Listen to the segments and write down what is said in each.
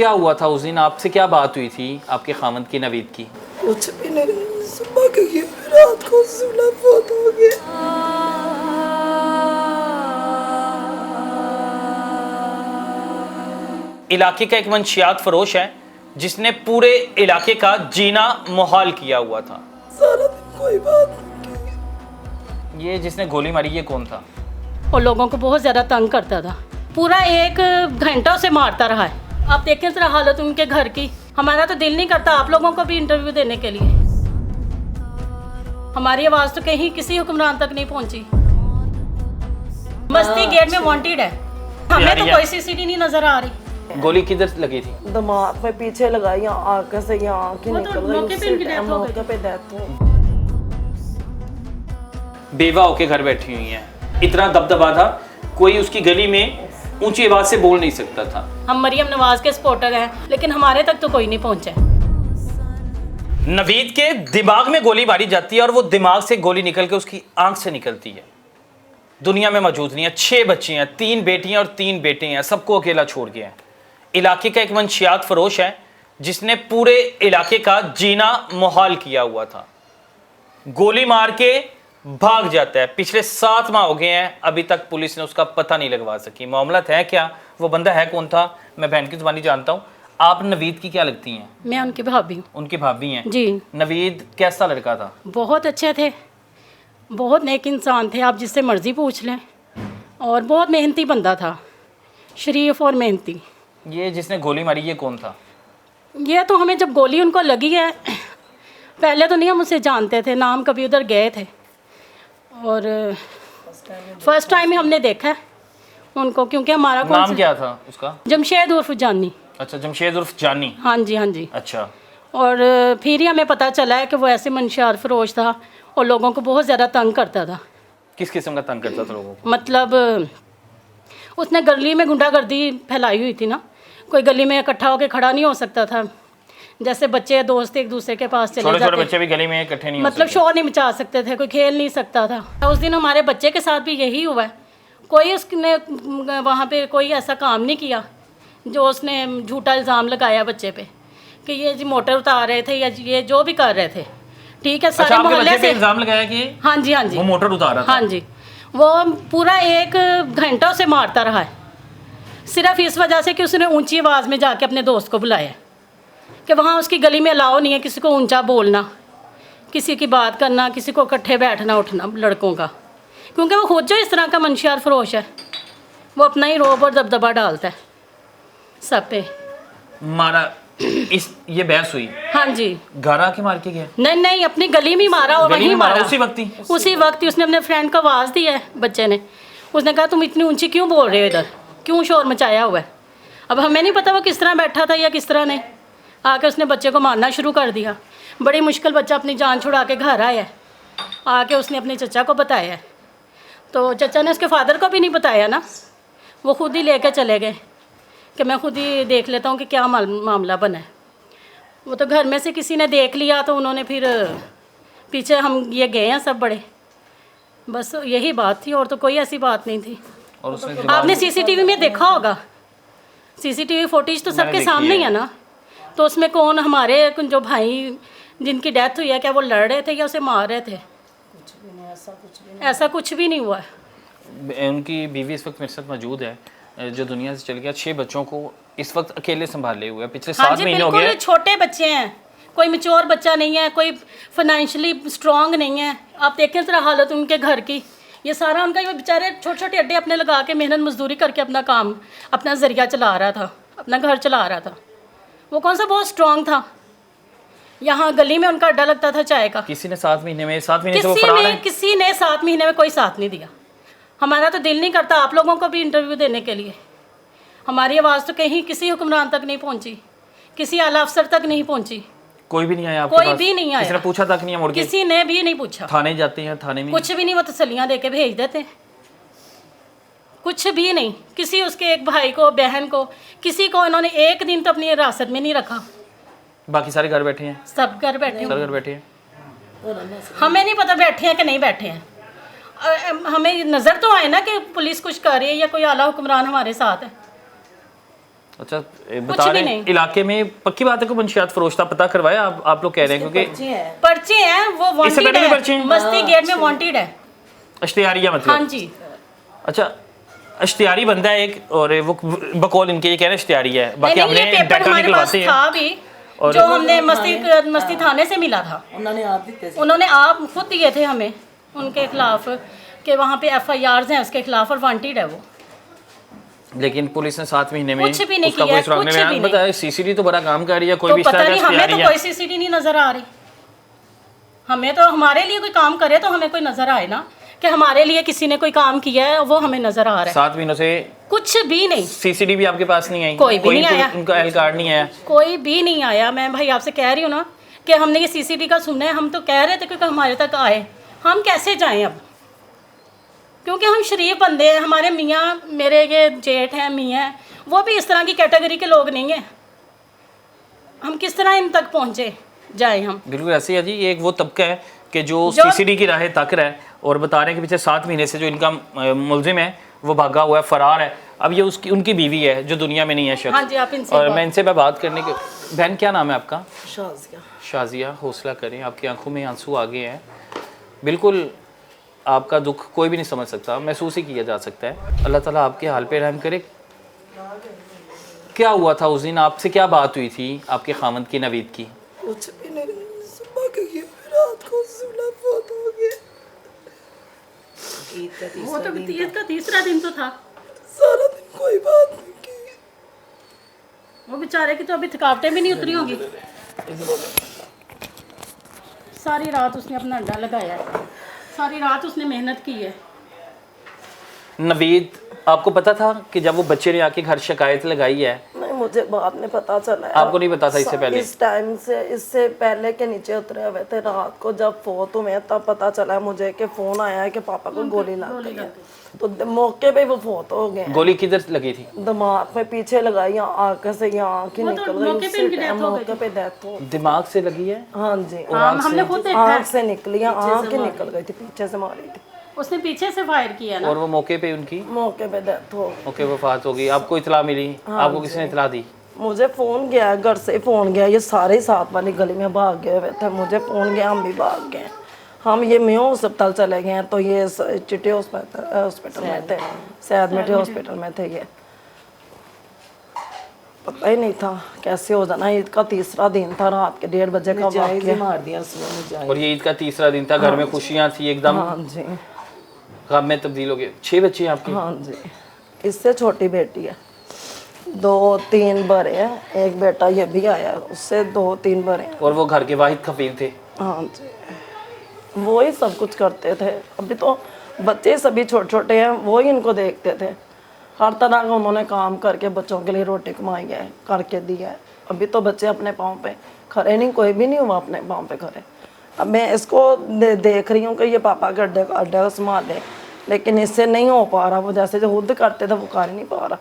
क्या हुआ था उस दिन, आपसे क्या बात हुई थी आपके खामद की, नवीद की? कुछ भी नहीं, सुबह गई रात को सुना बहुत हो गया। इलाके का एक मंशियात फरोश है जिसने पूरे इलाके का जीना मुहाल किया हुआ था। सारा दिन कोई बात नहीं। ये जिसने गोली मारी ये कौन था? और लोगों को बहुत ज़्यादा तंग करता था, पूरा 1 घंटा से मारता रहा है। आप देखें जरा हालत उनके घर की। हमारा तो दिल नहीं करता आप लोगों को भी इंटरव्यू देने के लिए। हमारी आवाज़ तो कहीं किसी हुक्मरान तक नहीं पहुंची। बस्ती गेट में वांटेड है, हमें तो कोई सीसीटीवी नहीं नजर आ रही। गोली किधर लगी थी? दिमाग में पीछे लगाई, यहाँ आंखें से यहाँ आंखें वो तो निकल मौके पे इनकी गई, death हो गई। मौके पे डेथ हो। बेवा होके घर बैठी हुई है, इतना दबदबा था, कोई उसकी गली में ऊंची आवाज से बोल नहीं सकता था। हम मरियम नवाज के सपोर्टर हैं, लेकिन हमारे तक तो कोई नहीं पहुंचा। नवीद के दिमाग में गोली मारी जाती है और वो दिमाग से गोली निकल के उसकी आंख से निकलती है। दुनिया में मौजूद नहीं है, 6 बच्चे हैं, 3 बेटियां और 3 बेटे हैं, सबको अकेला छोड़ गया है। इलाके का एक मंशियात फरोश है जिसने पूरे इलाके का जीना मुहाल किया हुआ था। गोली मार के भाग जाता है। पिछले 7 माह हो गए हैं, अभी तक पुलिस ने उसका पता नहीं लगवा सकी। मामला है क्या, वो बंदा है कौन था, मैं बहन की जुबानी जानता हूँ। आप नवीद की क्या लगती हैं? मैं उनकी भाभी हूँ। उनकी भाभी हैं जी। नवीद कैसा लड़का था? बहुत अच्छे थे, बहुत नेक इंसान थे, आप जिससे मर्जी पूछ लें। और बहुत मेहनती बंदा था, शरीफ और मेहनती। ये जिसने गोली मारी ये कौन था? ये तो हमें जब गोली उनको लगी है, पहले तो नहीं हम उसे जानते थे, नाम कभी उधर गए थे और फर्स्ट टाइम ही हमने देखा है उनको, क्योंकि हमारा नाम क्या था उसका? जमशेद उर्फ जानी। अच्छा, जमशेद उर्फ जानी। हाँ जी, हाँ जी। अच्छा। और फिर ही हमें पता चला है कि वो ऐसे मंशियात फरोश था और लोगों को बहुत ज़्यादा तंग करता था। किस किस्म का तंग करता था लोगों को? मतलब उसने गली में गुंडागर्दी फैलाई हुई थी ना, कोई गली में इकट्ठा होकर खड़ा नहीं हो सकता था। जैसे बच्चे दोस्त एक दूसरे के पास चले जाते, छोटे बच्चे भी गली में इकट्ठे नहीं मतलब शोर नहीं मचा सकते थे, कोई खेल नहीं सकता था। उस दिन हमारे बच्चे के साथ भी यही हुआ है। कोई उसने वहाँ पे कोई ऐसा काम नहीं किया जो उसने झूठा इल्ज़ाम लगाया बच्चे पे कि ये जी मोटर उतार रहे थे या ये जो भी कर रहे थे। ठीक है, सारे मोहल्ले से इल्ज़ाम लगाया कि हाँ जी, हाँ जी, वो मोटर उतार रहा था। हाँ जी, वो पूरा 1 घंटा से मारता रहा है, सिर्फ इस वजह से कि उसने ऊंची आवाज़ में जाके अपने दोस्त को बुलाया कि वहाँ उसकी गली में अलाउ नहीं है किसी को ऊंचा बोलना, किसी की बात करना, किसी को इकट्ठे बैठना उठना लड़कों का, क्योंकि वो खुद जो इस तरह का मंशियात फरोश है, वो अपना ही रोब और दबदबा डालता है सब पे। मारा ये बहस हुई? हाँ जी। घर आके मार के गया? नहीं नहीं, अपनी गली में मारा और वहीं मारा। उसी वक्त ही उसने अपने फ्रेंड को आवाज़ दी है बच्चे ने, उसने कहा तुम इतनी ऊंची क्यों बोल रहे हो, इधर क्यों शोर मचाया हुआ है। अब हमें नहीं पता वो किस तरह बैठा था या किस तरह नहीं, आके उसने बच्चे को मारना शुरू कर दिया। बड़ी मुश्किल बच्चा अपनी जान छुड़ा के घर आया है, आके उसने अपने चचा को बताया है, तो चचा ने उसके फादर को भी नहीं बताया ना, वो खुद ही लेके चले गए कि मैं खुद ही देख लेता हूँ कि क्या मामला बना है। वो तो घर में से किसी ने देख लिया तो उन्होंने फिर पीछे हम ये गए हैं सब बड़े, बस यही बात थी और तो कोई ऐसी बात नहीं थी। और उसने आपने सीसीटीवी में देखा होगा, सीसीटीवी फुटेज तो सबके सामने ही है ना, तो उसमें कौन हमारे जो भाई जिनकी डेथ हुई है, क्या वो लड़ रहे थे या उसे मार रहे थे? कुछ भी नहीं, ऐसा कुछ भी नहीं हुआ है। उनकी बीवी इस वक्त मेरे साथ मौजूद है जो दुनिया से चल गया। 6 बच्चों को इस वक्त अकेले संभाले हुए हैं, पिछले 7 महीने हो गए। छोटे बच्चे हैं, कोई मैच्योर बच्चा नहीं है, कोई फाइनेंशियली स्ट्रांग नहीं है। आप देखें जरा हालत उनके घर की, ये सारा उनका, ये बेचारे छोटे छोटे अड्डे अपने लगा के मेहनत मजदूरी करके अपना काम, अपना जरिया चला रहा था, अपना घर चला रहा था। वो कौन सा बहुत स्ट्रांग था? यहाँ गली में उनका अड्डा लगता था चाय का। किसी ने 7 महीने से वो फरार है? किसी ने 7 महीने में कोई साथ नहीं दिया। हमारा तो दिल नहीं करता आप लोगों को भी इंटरव्यू देने के लिए। हमारी आवाज़ तो कहीं किसी हुक्मरान तक नहीं पहुंची, किसी आला अफसर तक नहीं पहुंची। कोई भी नहीं आया आपके कोई पास? भी नहीं आया। किसी ने पूछा तक नहीं है मुड़ के? किसी ने भी नहीं पूछा। थाने जाते हैं, थाने में कुछ भी नहीं, वो तसल्लियाँ दे के भेज देते, कुछ भी नहीं। किसी उसके एक भाई को, बहन को, किसी को इन्होंने एक दिन तो अपनी हिरासत में नहीं रखा। बाकी सारे घर बैठे हैं? सब घर बैठे सब घर बैठे हैं। हमें नहीं पता बैठे हैं कि नहीं बैठे हैं। हमें नज़र तो आए ना कि पुलिस कुछ कर रही है या कोई आला हुक्मरान हमारे साथ है। अच्छा बता भी रहे नहीं। हैं इलाके में पक्की बात है को मंशियात फरोश था, पता करवाया आप लोग कह रहे हैं क्योंकि पर्चे हैं वो इससे वांटेड पहले भी है, पर्चे हैं? मस्ती गेट में वांटेड है। अश्तियारिया मतलब? हाँ जी, अच्छा अश्तियारी बंदा है एक, और वो बकौल इनके ये कह रहे हैं अश्तियारी है, बाकी नहीं हमने ये पेपर डाटा हमारे पास निकलवाते था हैं। भी, और- जो हमने मस्ती थाने से मिला था। उन्होंने आप दिते उन्होंने आप खुद दिए थे हमें उनके खिलाफ कि वहाँ पे FIRs हैं उसके खिलाफ और वांटेड है वो। लेकिन पुलिस ने 7 महीने में कुछ भी नहीं उसका किया, कोई सुराग कुछ नहीं भी मिला। नहीं। बताया CCD तो बड़ा काम कर रही है, कोई तो भी इस पता तरह का नहीं, हमें तो इश्तियारी कोई है। CCD नहीं नजर आ रही। हमें तो हमारे लिए कोई काम करे तो हमें कोई नजर आए ना, कि हमारे लिए किसी ने कोई काम किया है वो हमें नजर आ रहा है। 7 महीनों से कुछ भी नहीं, CCD भी आपके पास नहीं आई? कोई भी नहीं आया। उनका एल कार्ड नहीं आया? कोई भी नहीं आया। मैं भाई आपसे कह रही हूँ ना कि हमने ये CCD का सुना है, हम तो कह रहे थे क्योंकि हमारे तक आए, हम कैसे जाएं अब, क्योंकि हम शरीफ बंदे हैं। हमारे मियाँ, मेरे ये जेठ हैं, मियाँ हैं, वो भी इस तरह की कैटेगरी के लोग नहीं हैं। हम किस तरह इन तक पहुँचे जाए हम? बिल्कुल ऐसे ही है जी। ये एक वो तबका है कि जो जो- CCD की राहें तक रहा है और बता रहे हैं कि पिछले 7 महीने से जो इनका मुलजिम है वो भागा हुआ है, फरार है। अब ये उनकी बीवी है जो दुनिया में नहीं है शख्स। हाँ जी, आप इनसे और बात- मैं इनसे बात करने के, बहन क्या नाम है आपका? शाजिया शाजिया, हौसला करें, आपकी आंखों में आंसू आ गए हैं। बिल्कुल आपका दुख कोई भी नहीं समझ सकता, महसूस ही किया जा सकता है। अल्लाह ताला आपके हाल पे रहम करे। क्या हुआ था उस दिन, आपसे क्या बात हुई थी आपके खामद की, नवीद की? कुछ भी नहीं, सुबह गई रात को जुला फोत हो गया। वो तो ईद का तीसरा दिन तो था, सारा दिन कोई बात नहीं की। वो बेचारे की तो अभी थकावटें भी नहीं उतरी होंगी। सारी रात उसने अपना अड्डा लगाया है, सारी रात उसने मेहनत की है। नवीद, आपको पता था कि जब वो बच्चे ने आके घर शिकायत लगाई है? नहीं, मुझे बाद में पता चला है। आपको नहीं पता था इससे पहले? इस टाइम से, इससे पहले के नीचे उतरे हुए थे। रात को जब फोत हुए तब पता चला है मुझे कि फोन आया है कि पापा को गोली लग गई है। तो मौके पे वो फोत हो गए। गोली किधर लगी थी? दिमाग में पीछे लगाई, यहाँ आंख से यहाँ आंख ही वो तो निकल गई। मौके पे उसी इनकी टाइम death हो गई मौके पे डेथ हो। दिमाग से लगी है? हाँ जी, हमने खुद देखा है। आंख से निकली, आंख ही निकल गई थी, पीछे से मारी थी। उसने पीछे से फायर किया ना। और वो मौके पे उनकी मौके पे डेथ हो। ओके वफात हो गई। आपको इतला मिली? आपको किसने इतला दी? मुझे फोन गया, घर से फोन गया। ये सारे साथ वाली गली में भाग गए हुए थे। मुझे फोन गया, हम भी भाग गए। हम ये मेयो अस्पताल चले गए हैं, तो ये चिट्टे हॉस्पिटल में थे, सैयद मिठे हॉस्पिटल में थे। ये पता ही नहीं था कैसे हो जाना। ईद का तीसरा दिन था, रात के 1:30 बजे का वाक़या। मार दिया उसने। और ये ईद का तीसरा दिन था, घर में खुशियां थी, एकदम हाँ जी, गम में तब्दील हो गए। 6 बच्चे हैं आपके? हाँ जी। इससे छोटी बेटी है, 2-3 बड़े हैं। एक बेटा ये भी आया, उससे 2-3 बड़े हैं। और वो घर के वाहिद कफील थे? हाँ जी, वो ही सब कुछ करते थे। अभी तो बच्चे सभी छोटे छोटे हैं, वो ही इनको देखते थे। हर तरह का उन्होंने काम करके बच्चों के लिए रोटी कमाई है, करके दी है। अभी तो बच्चे अपने पाँव पे खड़े नहीं, कोई भी नहीं हुआ अपने पाँव पे खड़े। अब मैं इसको देख रही हूँ कि ये पापा के अड्डे को संभाले, लेकिन इससे नहीं हो पा रहा। वो जैसे जो खुद करते थे वो कर ही नहीं पा रहा।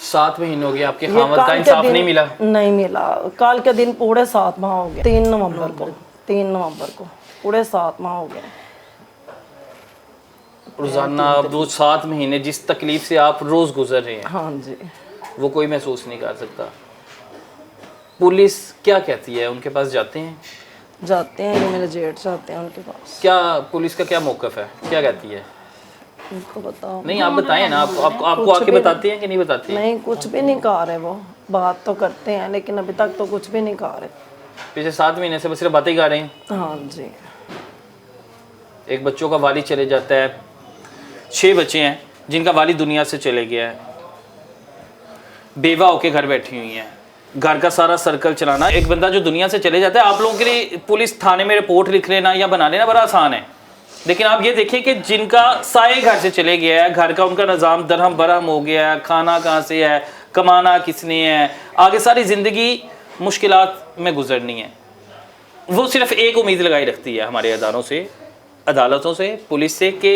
7 महीने हो गए, आपके ये खामद कल का के इंसाफ दिन- नहीं मिला? नहीं मिला। कल के दिन पूरे 7 माह हो गए। 3 नवंबर को पूरे 7 माह हो गए। रोजाना अब 7 महीने जिस तकलीफ से आप रोज गुजर रहे हैं, हाँ जी, वो कोई महसूस नहीं कर सकता। पुलिस क्या कहती है? उनके पास जाते हैं? जाते हैं, ये मेरे जेठ जाते हैं उनके पास। क्या पुलिस का क्या मौकफ है, क्या कहती है? उनको बताओ। नहीं आप बताएं ना, आपको आके बताते हैं कि नहीं बताते हैं? नहीं, कुछ भी नहीं कहा रहे। वो बात तो करते हैं, लेकिन अभी तक तो कुछ भी नहीं कहा रहे। पिछले 7 महीने से बस सिर्फ बातें ही कर रहे हैं। हाँ जी, एक बच्चों का वाली चले जाता है, 6 बच्चे हैं जिनका वाली दुनिया से चले गया है, बेवा होके घर बैठी हुई हैं, घर का सारा सर्कल चलाना। एक बंदा जो दुनिया से चले जाता है, आप लोगों के लिए पुलिस थाने में रिपोर्ट लिख लेना या बना लेना बड़ा आसान है, लेकिन आप ये देखिए कि जिनका साए घर से चले गया है, घर का उनका निज़ाम दरहम बरहम हो गया है, खाना कहाँ से है, कमाना किसने है, आगे सारी ज़िंदगी मुश्किलात में गुजरनी है। वो सिर्फ एक उम्मीद लगाई रखती है हमारे अदारों से, अदालतों से, पुलिस से, कि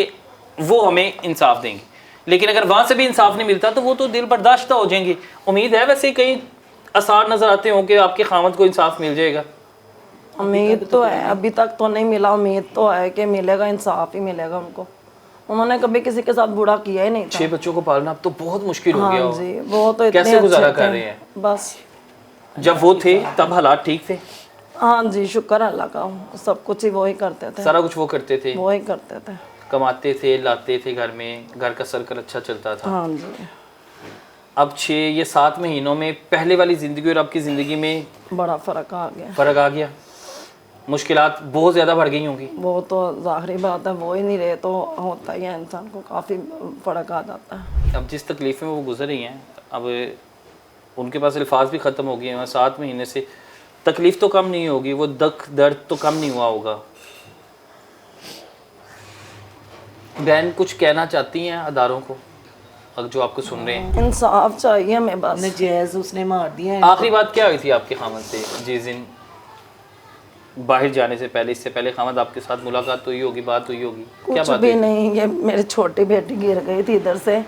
वो हमें इंसाफ देंगे। लेकिन अगर वहाँ से भी इंसाफ नहीं मिलता तो वो तो दिल बर्दाश्त हो जाएंगी। उम्मीद है वैसे कहीं आसार नज़र आते हों कि आपके खामद को इंसाफ मिल जाएगा? उम्मीद तो है, अभी तक तो नहीं मिला। उम्मीद तो है कि मिलेगा, इंसाफ ही मिलेगा उनको। उन्होंने कभी किसी के साथ बुरा किया ही नहीं था। 6 बच्चों को पालना अब तो बहुत मुश्किल हो गया हाँ हो। जी, वो तो इतने कैसे गुजारा अच्छे कर थे। रहे हैं? बस जब वो थे तब हालात ठीक थे? हाँ जी, शुक्र अल्लाह का, सब कुछ ही वो ही करते थे, सारा कुछ वो करते थे, वो ही करते थे। कमाते थे, लाते थे, घर में घर का सर्कल अच्छा चलता था। हाँ जी, अब 6 या 7 महीनों में पहले वाली ज़िंदगी और अब की ज़िंदगी में बड़ा फ़र्क आ गया। फ़र्क आ गया, मुश्किलात बहुत ज़्यादा बढ़ गई होंगी। वो तो ज़ाहरी बात है, वो ही नहीं रहे तो होता ही है, इंसान को काफ़ी फ़र्क आ जाता है। अब जिस तकलीफ़ में वो गुजर रही हैं, अब उनके पास अल्फाज भी ख़त्म हो गए हैं। 7 महीने से तकलीफ़ तो कम नहीं होगी, वो दुख दर्द तो कम नहीं हुआ होगा। बहन कुछ कहना चाहती हैं अदारों को, अगर जो आपको सुन रहे हैं? इंसाफ चाहिए हमें बस। नजायज उसने मार दिया है। आखिरी बात क्या हुई थी आपके खामद से जिस दिन बाहर जाने से पहले? इससे पहले खामद आपके साथ मुलाकात हुई होगी, बात हुई होगी, क्या कुछ बात भी हुई? नहीं, ये मेरी छोटी बेटी गिर गई थी इधर से,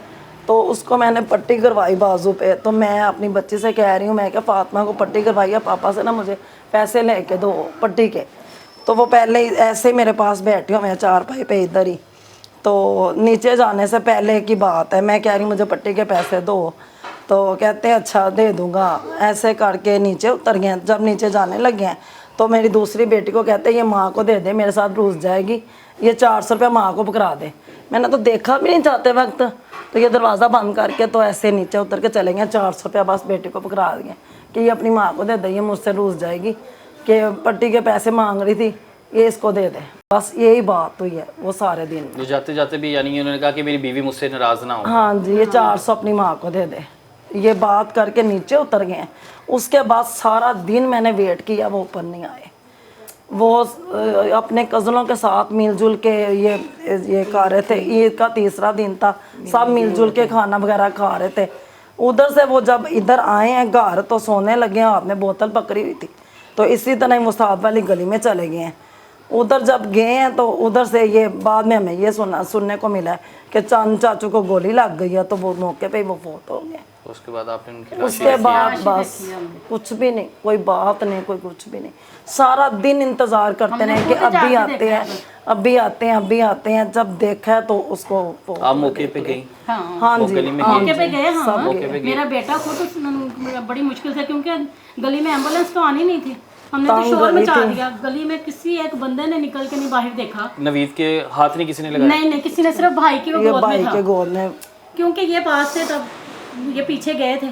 तो उसको मैंने पट्टी करवाई बाजू पे। तो मैं अपनी बच्ची से कह रही हूँ, मैं क्या फातिमा को पट्टी करवाई है, पापा से ना मुझे पैसे लेके दो पट्टी के। तो वो पहले ही ऐसे मेरे पास बैठी हूँ, मैं चारपाई पे इधर ही। तो नीचे जाने से पहले की बात है, मैं कह रही हूँ मुझे पट्टी के पैसे दो, तो कहते हैं अच्छा दे दूँगा। ऐसे करके नीचे उतर गए। जब नीचे जाने लगे हैं तो मेरी दूसरी बेटी को कहते हैं ये माँ को दे दे, मेरे साथ रूस जाएगी, ये 400 रुपया माँ को पकड़ा दे। मैंने तो देखा भी नहीं चाहते वक्त, तो ये दरवाज़ा बंद करके तो ऐसे नीचे उतर के चले गए। 400 रुपया बस बेटी को पकड़ा दिए कि ये अपनी माँ को दे दे, ये मुझसे रूस जाएगी, कि पट्टी के पैसे मांग रही थी, ये इसको दे दे। बस यही बात हुई है वो सारे दिन। जो जाते जाते भी यानी उन्होंने कहा कि मेरी बीवी मुझसे नाराज़ ना हो। हाँ जी, ये 400 अपनी माँ को दे दे, ये बात करके नीचे उतर गए। उसके बाद सारा दिन मैंने वेट किया, वो ऊपर नहीं आए। वो अपने कज़नों के साथ मिलजुल के ये खा रहे थे। ईद का तीसरा दिन था, सब मिलजुल के खाना वगैरह खा रहे थे। उधर से वो जब इधर आए हैं घर तो सोने लगे हैं, हाथ में बोतल पकड़ी हुई थी। तो इसी तरह वो साथ वाली गली में चले गए हैं। उधर जब गए हैं तो उधर से ये बाद में हमें ये सुनने को मिला है कि चांद चाचू को गोली लग गई है, तो वो मौके पे ही वो फोत हो गए। उसके बाद आपने उनकी उसके बाद बस कुछ भी नहीं, कोई बात नहीं, कोई कुछ भी नहीं। सारा दिन इंतजार करते रहे कि अभी आते हैं, अभी आते हैं, अभी आते हैं। जब देखा है तो उसको आप मौके पे गई? हाँ वो जी, गली में मौके पे गए। हाँ, मौके पे गई। मेरा बेटा खुद बड़ी मुश्किल से, क्योंकि गली में एम्बुलेंस तो आनी नहीं थी, हमने तो शोर मचा दिया। गली में किसी एक बंदे ने निकल के नहीं बाहर देखा। नवीद के हाथ नहीं किसी ने लगाया? नहीं, किसी ने, सिर्फ भाई की वो ये गोद भाई में था, के गोद में, क्योंकि ये पास थे तब ये पीछे गए थे,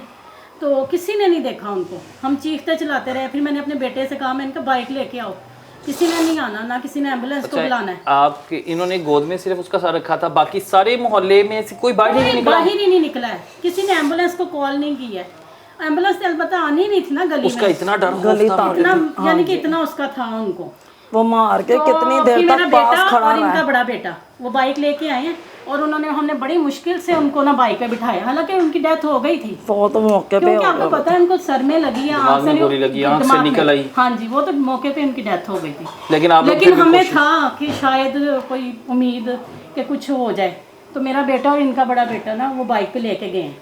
तो किसी ने नहीं देखा उनको। हम चीखते चलाते रहे। फिर मैंने अपने बेटे से कहा, मैंने कहा बाइक लेके आओ, किसी ने नहीं आना, ना किसी ने एम्बुलेंस को बुलाना है। आपके इन्होंने गोद में सिर्फ उसका साथ रखा था, बाकी सारे मोहल्ले में से कोई बाहर नहीं निकला? बाहर ही नहीं निकला है, किसी ने एम्बुलेंस को कॉल नहीं की है। एम्बुलेंस अलबत्ता आनी नहीं थी ना गली उसका में, इतना डर गली था। इतना यानी कि इतना उसका था उनको। वो मार के कितनी तो देर फिर मेरा तक पास बेटा खड़ा और रहा इनका है। बड़ा बेटा वो बाइक लेके आए हैं, और हमने बड़ी मुश्किल से उनको ना बाइक पे बिठाया, हालांकि उनकी डेथ हो गई थी। वो तो मौके पे क्योंकि हो आपको गया। पता है उनको सर में लगी है, दिमाग आँख से में गोली लगी, आँख से दिमाग में। निकल आई। हाँ जी, वो तो मौके पे उनकी डेथ हो गई थी। लेकिन आप लोग लेकिन फिर भी हमें कोशिश- था कि शायद कोई उम्मीद कि कुछ हो जाए। तो मेरा बेटा और इनका बड़ा बेटा ना वो बाइक पे लेके गए।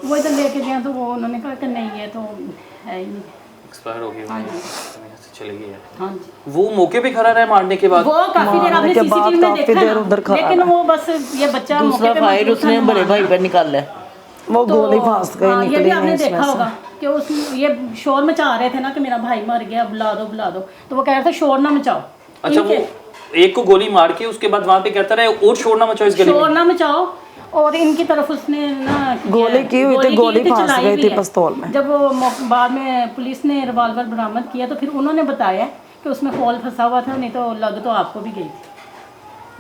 वो इधर लेके गए तो वो उन्होंने कहा कि नहीं ये तो है ही नहीं। एक्सपायर हो गई, हाँ जी, दुनिया से चली गई है। हाँ जी। वो मौके पे खड़ा रहा मारने के बाद? वो काफी देर आपने के बाद सीसीटीवी में काफी देखा देर उधर ना, खड़ा लेकिन वो बस ये बच्चा दूसरा मौके पे फायर मौजूद था, उसने बड़े मारा। भाई पर निकाला है। वो गोली फांस गई, हाँ, ये निकली भी नहीं आपने इसमें देखा से। होगा कि उस ये शोर मचा रहे थे ना कि मेरा भाई मर गया, बुला दो बुला दो। तो वो कह रहे थे शोर ना मचाओ। अच्छा, वो एक को गोली मार के उसके बाद वहां पे कहता रहे और शोर ना मचाओ इस गली शोर में। ना मचाओ। और इनकी तरफ उसने ना गोली की हुई थी, गोली फांस चलाई गई भी थी है। पिस्तौल में। जब वो बाद में पुलिस ने रिवॉल्वर बरामद किया तो फिर उन्होंने बताया कि उसमें फॉल फंसा हुआ था, नहीं तो लग तो आपको भी गई थी,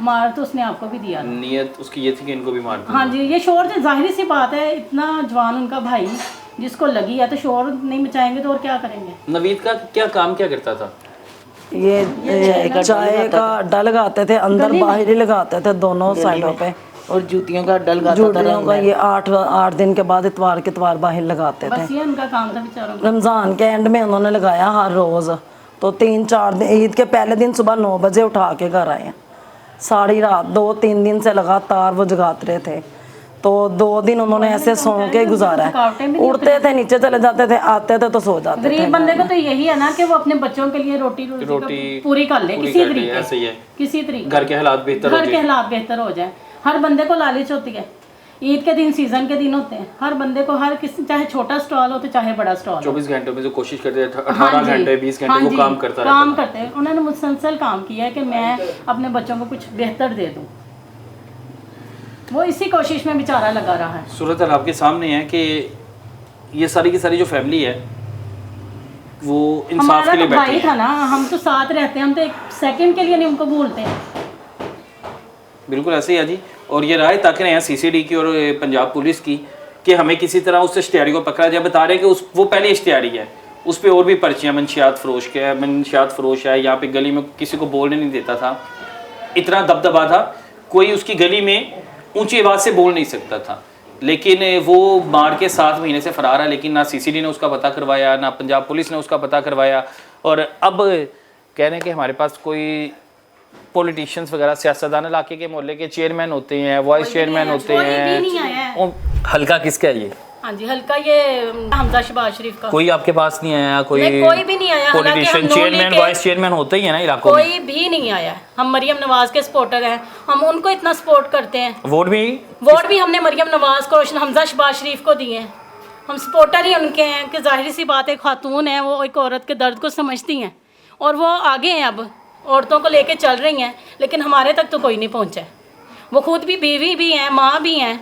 मार तो उसने आपको भी दिया था। नियत उसकी ये थी कि इनको भी मार दूं। हाँ जी, ये शोर से जाहिर सी बात है, इतना जवान उनका भाई जिसको लगी है, तो शोर नहीं मचाएंगे तो और क्या करेंगे। नवीद का क्या काम क्या करता था? ये चाय का अड्डा लगाते थे, अंदर बाहर ही लगाते थे, दोनों साइडों पे। और जूतियों का अड्डा लगाता था जूतियों का ये 8 दिन के बाद इतवार के इतवार बाहर लगाते थे। बस ये उनका काम था बेचारों का। रमज़ान के एंड में उन्होंने लगाया हर रोज़। तो 3-4 दिन, ईद के पहले दिन सुबह 9 बजे उठा के घर आए। सारी रात 2-3 दिन से लगातार वो जगाते रहे थे। तो 2 दिन उन्होंने ऐसे सो के गुजारा है। उठते थे, नीचे चले जाते थे, आते थे तो सो जाते थे। गरीब बंदे को तो यही है ना कि वो अपने बच्चों के लिए रोटी पूरी कर ले किसी तरीके ऐसे ही है, किसी तरीके घर के हालात बेहतर हो घर के हालात बेहतर हो जाए। हर बंदे को लालच होती है। ईद के दिन, सीजन के दिन होते हैं, हर बंदे को, हर किसी, चाहे छोटा स्टॉल हो तो चाहे बड़ा स्टॉल। 24 घंटों में जो कोशिश करते हैं 18 घंटे 20 घंटे वो काम करता रहता काम करते हैं। उन्होंने मुसलसल काम किया है कि मैं अपने बच्चों को कुछ बेहतर दे दूं। वो इसी कोशिश में बेचारा लगा रहा है। सूरत हाल आपके सामने है कि ये सारी की सारी जो फैमिली है वो इंसाफ हमारा के लिए तो बैठी भाई है। था ना, हम तो साथ रहते हैं, हम तो एक सेकंड के लिए नहीं उनको भूलते हैं। बिल्कुल ऐसे ही है जी। और ये राय तक रहे हैं सीसीडी की और पंजाब पुलिस की कि हमें किसी तरह उस इश्तिहारी को पकड़ा जाए। बता रहे हैं कि वो पहले इश्तिहारी है, उस पर और भी पर्चियाँ मंशियात फरोश है, यहाँ पे गली में किसी को बोलने नहीं देता था, इतना दबदबा था, कोई उसकी गली में ऊंची आवाज़ से बोल नहीं सकता था। लेकिन वो मार के 7 महीने से फरार है, लेकिन ना सीसीडी ने उसका पता करवाया, ना पंजाब पुलिस ने उसका पता करवाया। और अब कह रहे हैं कि हमारे पास कोई पॉलिटिशियंस वगैरह, सियासतदान इलाके के मोहल्ले के चेयरमैन होते हैं, वाइस चेयरमैन होते कोई भी नहीं आया हैं। है। हल्का किसका है ये? हाँ जी, हल्का ये हमजा शहबाज शरीफ का। कोई आपके पास नहीं आया? कोई भी नहीं आया। हालांकि पॉलिटिशियन, हम चेयरमैन, वाइस चेयरमैन होते ही है ना इलाकों में। कोई भी नहीं आया। हम मरियम नवाज के सपोर्टर हैं, हम उनको इतना सपोर्ट करते हैं। वोट भी हमने मरियम नवाज को, हमजा शहबाज शरीफ को दिए हैं। हम सपोर्टर ही उनके हैं कि जाहिर सी बात है, खातून है, वो एक औरत के दर्द को समझती हैं और वो आगे हैं, अब औरतों को लेके चल रही हैं। लेकिन हमारे तक तो कोई नहीं पहुंचा है। वो खुद भी बीवी भी हैं, माँ भी हैं,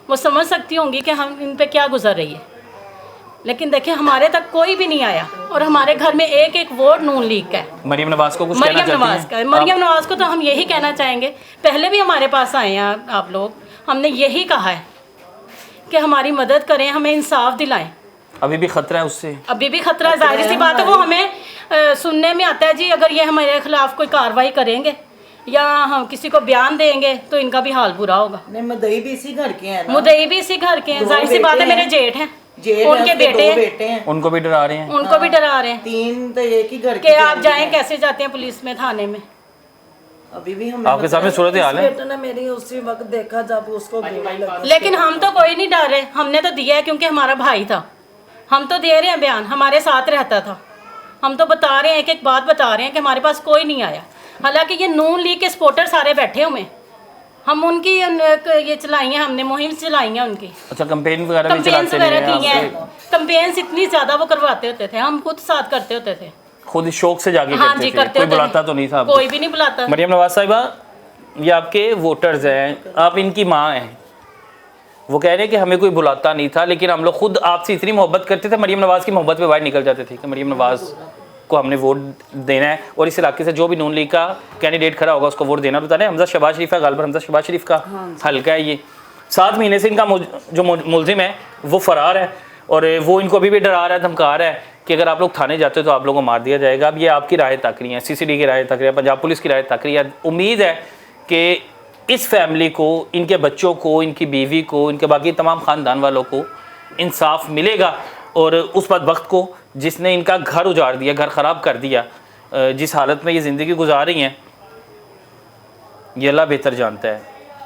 वो समझ सकती होंगी कि हम इन पे क्या गुजर रही है। लेकिन देखिए, हमारे तक कोई भी नहीं आया और हमारे घर में एक एक वोट नून लीग का है। मरियम नवाज को कुछ कहना मरियम चाहती नवाज का है। हैं? मरियम नवाज को तो हम यही कहना चाहेंगे, पहले भी हमारे पास आए हैं आप लोग, हमने यही कहा है कि हमारी मदद करें, हमें इंसाफ दिलाएं। अभी भी खतरा है उससे? अभी भी खतरा है, जाहिर सी बात है। वो हमें सुनने में आता है जी, अगर ये हमारे खिलाफ कोई कार्रवाई करेंगे या हम किसी को बयान देंगे तो इनका भी हाल बुरा होगा। नहीं, मुदई भी इसी घर के हैं ना। मुदई भी इसी घर के हैं, जाहिर सी बात है। मेरे जेठ हैं, उनके बेटे हैं, उनको भी डरा रहे हैं। उनको भी डरा रहे हैं 3 तो एक ही घर कि आप जाएं, कैसे जाते हैं पुलिस में, थाने में। अभी भी हम आपके सामने सूरत हाल है। बेटे ने मेरी उसी वक्त देखा जब उसको गोली लगी। लेकिन हम तो कोई नहीं डर रहे, हमने तो दिया है क्योंकि हमारा भाई था। हम तो दे रहे हैं बयान, हमारे साथ रहता था। हम तो बता रहे हैं, एक एक बात बता रहे हैं कि हमारे पास कोई नहीं आया। हालांकि ये नून लीग के सपोर्टर सारे बैठे हुए हैं, हम उनकी ये चलाई है, हमने मुहिम चलाई है उनकी। अच्छा, कैंपेन वगैरह भी कंपेन्स चलाते वगैरह की हैं? हैं, कंपेन्स इतनी ज़्यादा वो करवाते होते थे, हम खुद साथ करते होते थे। खुद शौक से जाके हाँ करते जी, थे? करते कोई होते बुलाता थे। तो नहीं था आपको? कोई भी नहीं बुलाता। मरियम नवाज साहिबा, ये आपके वोटर्स हैं, आप इनकी माँ हैं। वो कह रहे हैं कि हमें कोई बुलाता नहीं था, लेकिन हम लोग खुद आपसे इतनी मोहब्बत करते थे, मरियम नवाज की मोहब्बत पे बाहर निकल जाते थे कि मरियम नवाज को हमने वोट देना है और इस इलाके से जो भी नून लीग का कैंडिडेट खड़ा होगा उसको वोट देना। बता रहे हमजा शहबाज शरीफ का, गालबर हमजा शहबाज शरीफ का हल्का है ये। 7 महीने से इनका जो मुलजिम है वो फरार है और वो इनको अभी भी डरा रहा है, धमका रहा है कि अगर आप लोग थाने जाते हो तो आप लोगों को मार दिया जाएगा। अब ये आपकी राय तक रही है, सीसीडी की राय तक रही है, पंजाब पुलिस की राय तक रही है। उम्मीद है कि इस फैमिली को, इनके बच्चों को, इनकी बीवी को, इनके बाकी तमाम ख़ानदान वालों को इंसाफ मिलेगा और उस बदबख्त को जिसने इनका घर उजाड़ दिया, घर ख़राब कर दिया, जिस हालत में ये ज़िंदगी गुजार रही हैं, ये अल्लाह बेहतर जानता है।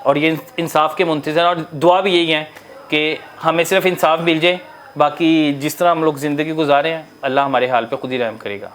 और ये इंसाफ के मुंतज़र, और दुआ भी यही है कि हमें सिर्फ इंसाफ मिल जाए, बाकी जिस तरह हम लोग ज़िंदगी गुजारे हैं अल्लाह हमारे हाल पे खुद ही रहम करेगा।